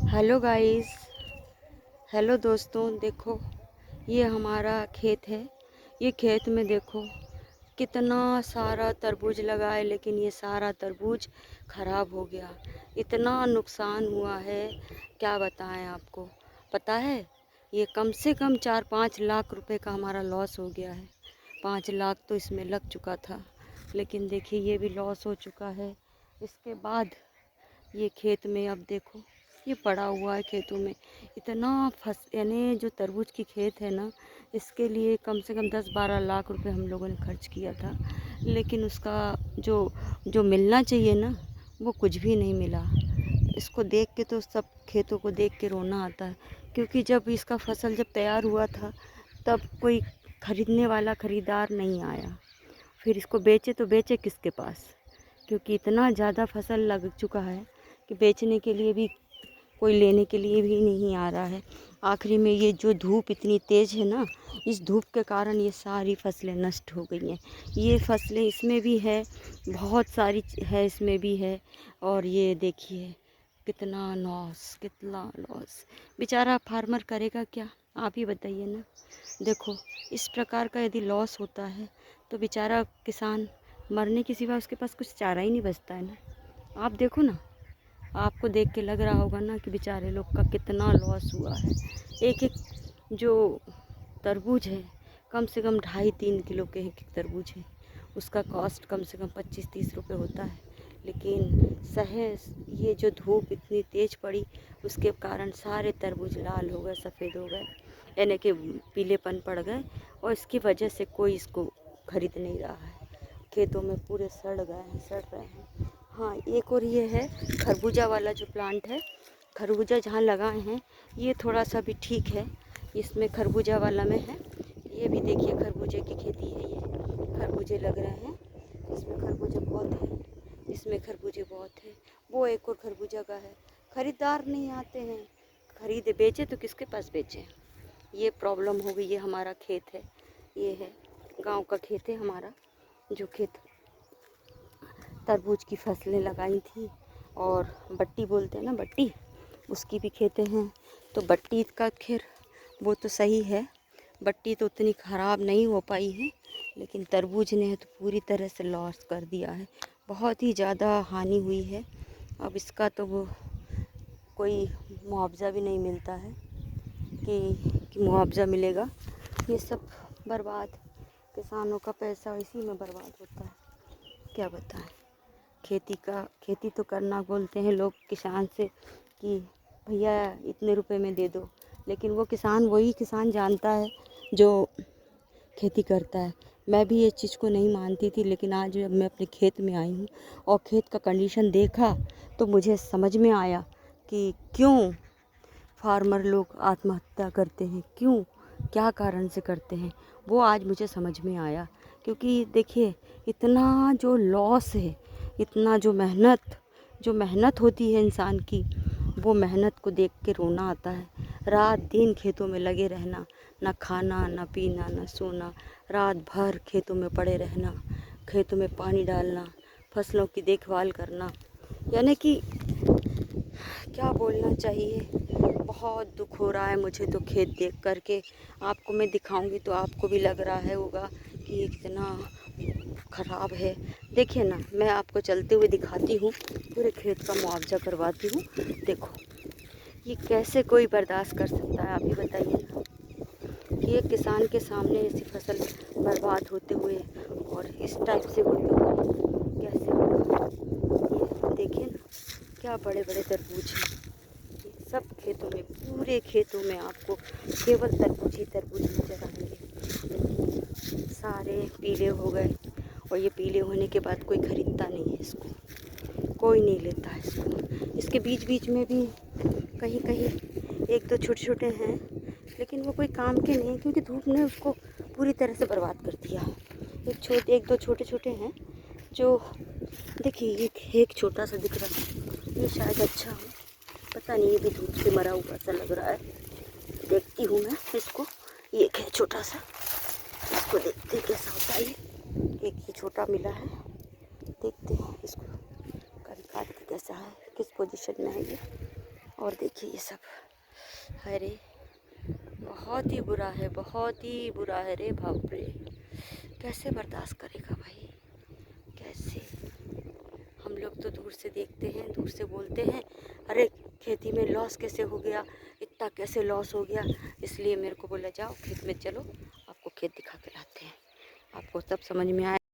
Hello guys. Hello दोस्तों, देखो ये हमारा खेत है। ये खेत में देखो कितना सारा तरबूज लगा है, लेकिन ये सारा तरबूज ख़राब हो गया। इतना नुकसान हुआ है, क्या बताएं आपको। पता है, ये कम से कम 4-5 लाख रुपए का हमारा लॉस हो गया है। 5 लाख तो इसमें लग चुका था, लेकिन देखिए ये भी लॉस हो चुका है। इसके बाद ये खेत में अब देखो ये पड़ा हुआ है खेतों में। इतना यानी जो तरबूज की खेत है ना, इसके लिए कम से कम 10-12 लाख रुपए हम लोगों ने खर्च किया था, लेकिन उसका जो जो मिलना चाहिए ना, वो कुछ भी नहीं मिला। इसको देख के तो सब खेतों को देख के रोना आता है, क्योंकि जब इसका फसल जब तैयार हुआ था तब कोई खरीदने वाला खरीदार नहीं आया। फिर इसको बेचे तो बेचे किसके पास, क्योंकि इतना ज़्यादा फसल लग चुका है कि बेचने के लिए भी कोई लेने के लिए भी नहीं आ रहा है। आखिरी में ये जो धूप इतनी तेज़ है ना, इस धूप के कारण ये सारी फसलें नष्ट हो गई हैं। ये फसलें इसमें भी है, बहुत सारी है इसमें भी है। और ये देखिए कितना लॉस। बेचारा फार्मर करेगा क्या, आप ही बताइए ना। देखो इस प्रकार का यदि लॉस होता है तो बेचारा किसान मरने के सिवा उसके पास कुछ चारा ही नहीं बचता है ना। आप देखो ना, आपको देख के लग रहा होगा ना कि बेचारे लोग का कितना लॉस हुआ है। एक एक जो तरबूज है, कम से कम 2.5-3 किलो के एक तरबूज है, उसका कॉस्ट कम से कम 25-30 रुपये होता है। लेकिन ये जो धूप इतनी तेज़ पड़ी, उसके कारण सारे तरबूज लाल हो गए, सफ़ेद हो गए, यानी कि पीलेपन पड़ गए, और इसकी वजह से कोई इसको खरीद नहीं रहा है। खेतों में पूरे सड़ रहे हैं। हाँ, एक और ये है खरबूजा वाला जो प्लांट है, खरबूजा जहाँ लगाए हैं ये थोड़ा सा भी ठीक है। इसमें खरबूजा वाला में है, ये भी देखिए खरबूजे की खेती है। ये खरबूजे लग रहे हैं, इसमें खरबूजे बहुत है, इसमें खरबूजे बहुत है। वो एक और खरबूजा का है, खरीदार नहीं आते हैं। खरीदे बेचे तो किसके पास बेचे, ये प्रॉब्लम हो गई है। हमारा खेत है, ये है गांव का खेत है हमारा, जो खेत तरबूज की फसलें लगाई थी। और बट्टी बोलते हैं ना, बट्टी, उसकी भी खेतें हैं। तो बट्टी का खैर वो तो सही है, बट्टी तो उतनी ख़राब नहीं हो पाई है, लेकिन तरबूज ने तो पूरी तरह से लॉस कर दिया है। बहुत ही ज़्यादा हानि हुई है। अब इसका तो वो कोई मुआवज़ा भी नहीं मिलता है कि मुआवज़ा मिलेगा। ये सब बर्बाद, किसानों का पैसा इसी में बर्बाद होता है, क्या बताएं। खेती तो करना बोलते हैं लोग किसान से कि भैया इतने रुपए में दे दो, लेकिन वो किसान वही किसान जानता है जो खेती करता है। मैं भी ये चीज़ को नहीं मानती थी, लेकिन आज जब मैं अपने खेत में आई हूँ और खेत का कंडीशन देखा तो मुझे समझ में आया कि क्यों फार्मर लोग आत्महत्या करते हैं, क्यों, क्या कारण से करते हैं, वो आज मुझे समझ में आया। क्योंकि देखिए इतना जो लॉस है, इतना जो मेहनत होती है इंसान की, वो मेहनत को देख के रोना आता है। रात दिन खेतों में लगे रहना, ना खाना ना पीना ना सोना, रात भर खेतों में पड़े रहना, खेतों में पानी डालना, फसलों की देखभाल करना, यानी कि क्या बोलना चाहिए। बहुत दुख हो रहा है मुझे तो खेत देख करके। आपको मैं दिखाऊंगी तो आपको भी लग रहा है होगा कि ये कितना ख़राब है। देखिए ना, मैं आपको चलते हुए दिखाती हूँ, पूरे खेत का मुआवजा करवाती हूँ। देखो ये कैसे कोई बर्दाश्त कर सकता है, आप ही बताइए ना, कि एक किसान के सामने ऐसी फसल बर्बाद होते हुए और इस टाइप से होते हुए कैसे होगा। ये देखिए ना, क्या बड़े बड़े तरबूज हैं। सब खेतों में, पूरे खेतों में आपको केवल तरबूज ही तरबूज नजर आएंगे, लेकिन सारे पीले हो गए। और ये पीले होने के बाद कोई खरीदता नहीं है इसको, कोई नहीं लेता है इसको। इसके बीच बीच में भी कहीं कहीं एक दो छोटे छोटे हैं, लेकिन वो कोई काम के नहीं, क्योंकि धूप ने उसको पूरी तरह से बर्बाद कर दिया है। एक दो छोटे छोटे हैं जो, देखिए एक छोटा सा दिख रहा है, ये शायद अच्छा हो, पता नहीं, ये भी धूप से मरा हुआ सा लग रहा है। देखती हूँ मैं इसको, ये है छोटा सा, इसको देखते कैसा होता है। एक ये छोटा मिला है, देखते हैं इसको कभी काट के कैसा है, किस पोजीशन में है ये। और देखिए ये सब, अरे बहुत ही बुरा है, बहुत ही बुरा है रे बाप रे। कैसे बर्दाश्त करेगा भाई, कैसे। हम लोग तो दूर से देखते हैं, दूर से बोलते हैं अरे खेती में लॉस कैसे हो गया, इतना कैसे लॉस हो गया। इसलिए मेरे को बोला जाओ खेत में चलो, आपको खेत दिखा के लाते हैं, आपको सब समझ में आए।